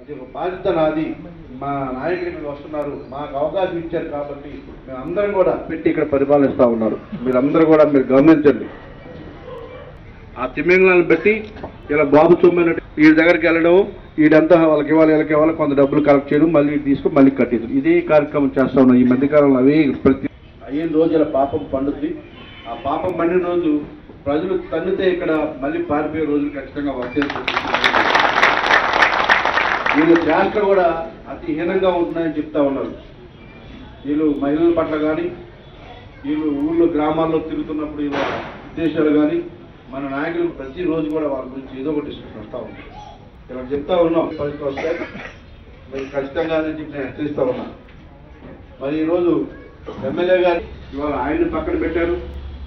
అది ఒక బాధ్యత నాది. మా నాయకులు ఇక్కడ వస్తున్నారు, మాకు అవకాశం ఇచ్చారు కాబట్టి మేము అందరం కూడా పెట్టి ఇక్కడ పరిపాలిస్తూ ఉన్నారు. మీరందరూ కూడా మీరు గమనించండి. ఆ తిమ్మింగళాన్ని బట్టి ఇలా బాబు సొమ్మైనట్టు వీడి దగ్గరికి వెళ్ళడం, వీడంతా వాళ్ళకి ఇవ్వాలి కొంత డబ్బులు కలెక్ట్ చేయడం, మళ్ళీ తీసుకుని మళ్ళీ కట్టేది, ఇదే కార్యక్రమం చేస్తా ఉన్నాం. ఈ మధ్యకాలంలో అవి ప్రతి 5 రోజుల పాపం పండుద్ది. ఆ పాపం పండిన రోజు ప్రజలు తన్నితే ఇక్కడ మళ్ళీ పారిపోయే రోజులు ఖచ్చితంగా వచ్చేస్తుంది. వీళ్ళు చేష్టలు కూడా అతి హీనంగా ఉంటున్నాయని చెప్తా ఉన్నారు. వీళ్ళు మహిళల పట్ల కానీ, వీళ్ళు ఊళ్ళో గ్రామాల్లో తిరుగుతున్నప్పుడు వీళ్ళ ఉద్దేశాలు కానీ, మన నాయకులు ప్రతిరోజు కూడా వాళ్ళ గురించి ఏదో ఒకటి వస్తూ ఉంటారు. ఇలా చెప్తా ఉన్నాం, పరిస్థితి వస్తే మీరు ఖచ్చితంగా నేను హెచ్చరిస్తూ ఉన్నా. మరి ఈరోజు ఎమ్మెల్యే గారు ఇవాళ ఆయన్ని పక్కన పెట్టారు.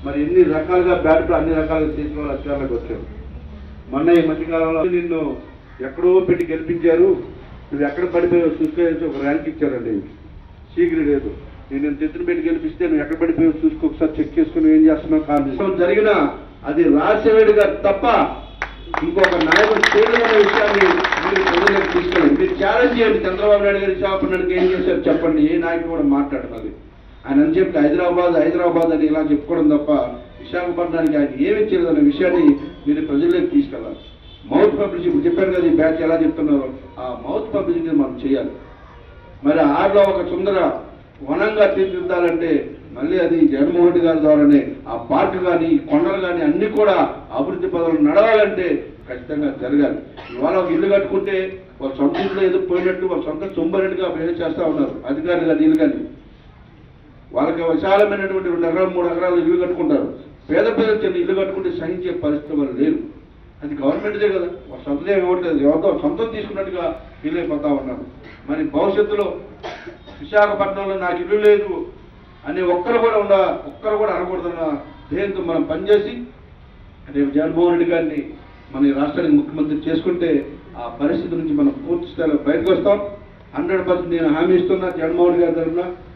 మరి ఎన్ని రకాలుగా బ్యాట్లు అన్ని రకాలుగా తీసుకుని అధికారులకు వచ్చారు. మొన్న ఈ మధ్యకాలంలో నిన్ను ఎక్కడో పెట్టి గెలిపించారు, నువ్వు ఎక్కడ పడిపోయావు చూసుకోవచ్చు ఒక ర్యాంక్ ఇచ్చారండి. సీక్రెట్ ఏదో నేను తెచ్చిన పెట్టి గెలిపిస్తే నువ్వు ఎక్కడ పడిపోయావు చూసుకో, ఒకసారి చెక్ చేసుకుని ఏం చేస్తున్నావు కాదు జరిగిన అది రాజశేఖర్ గారు తప్ప ఇంకొక నాయకుడు చేయలేదనే విషయాన్ని మీరు ప్రజలకు తీసుకెళ్ళండి. మీరు ఛాలెంజ్ చేయండి. చంద్రబాబు నాయుడు గారు విశాఖపట్నానికి ఏం చేశారు చెప్పండి. ఏ నాయకుడు కూడా మాట్లాడుతుంది. ఆయన అని చెప్పి హైదరాబాద్ అని ఇలా చెప్పుకోవడం తప్ప విశాఖపట్నానికి ఆయన ఏమి చేయలేదనే విషయాన్ని మీరు ప్రజల్లోకి తీసుకెళ్ళాలి. మౌత్ పబ్లిసిటీ ఇప్పుడు చెప్పారు కదా, ఈ బ్యాచ్ ఎలా చెప్తున్నారో ఆ మౌత్ పబ్లిసిటీ మనం చేయాలి. మరి ఆరులో ఒక సుందర వనంగా తీర్చిదిద్దాలంటే మళ్ళీ అది జగన్మోహన్ రెడ్డి గారి ద్వారానే ఆ పార్క్ కానీ కొండలు కానీ అన్ని కూడా అభివృద్ధి పదవులు నడవాలంటే ఖచ్చితంగా జరగాలి. ఇవాళ ఒక ఇల్లు కట్టుకుంటే వాళ్ళ సొంత ఇంట్లో ఏదో పోయినట్టు వాళ్ళ సొంత సొంబరెడ్డిగా బిహేవ్ చేస్తూ ఉన్నారు అధికారులు కానీ వీళ్ళు కానీ. వాళ్ళకి విశాలమైనటువంటి 2 ఎకరాలు 3 ఎకరాలు ఇల్లు కట్టుకుంటారు. పేద చిన్న ఇల్లు కట్టుకుంటే సహించే పరిస్థితి వాళ్ళు లేరు. అది గవర్నమెంట్దే కదా, వాళ్ళ సొంతదే ఇవ్వట్లేదు, ఎవరితో సొంతం తీసుకున్నట్టుగా ఫీల్ అయిపోతా ఉన్నారు. మరి భవిష్యత్తులో విశాఖపట్నంలో నాకు ఇల్లు లేదు అని ఒక్కరు కూడా అనకూడదన్న ధ్యేయంతో మనం పనిచేసి రేపు జగన్మోహన్ రెడ్డి గారిని మన ఈ రాష్ట్రానికి ముఖ్యమంత్రి చేసుకుంటే ఆ పరిస్థితి నుంచి మనం పూర్తి స్థాయిలో బయటకు వస్తాం. 100% నేను హామీ ఇస్తున్నా జగన్మోహన్ రెడ్డి గారి తరఫున.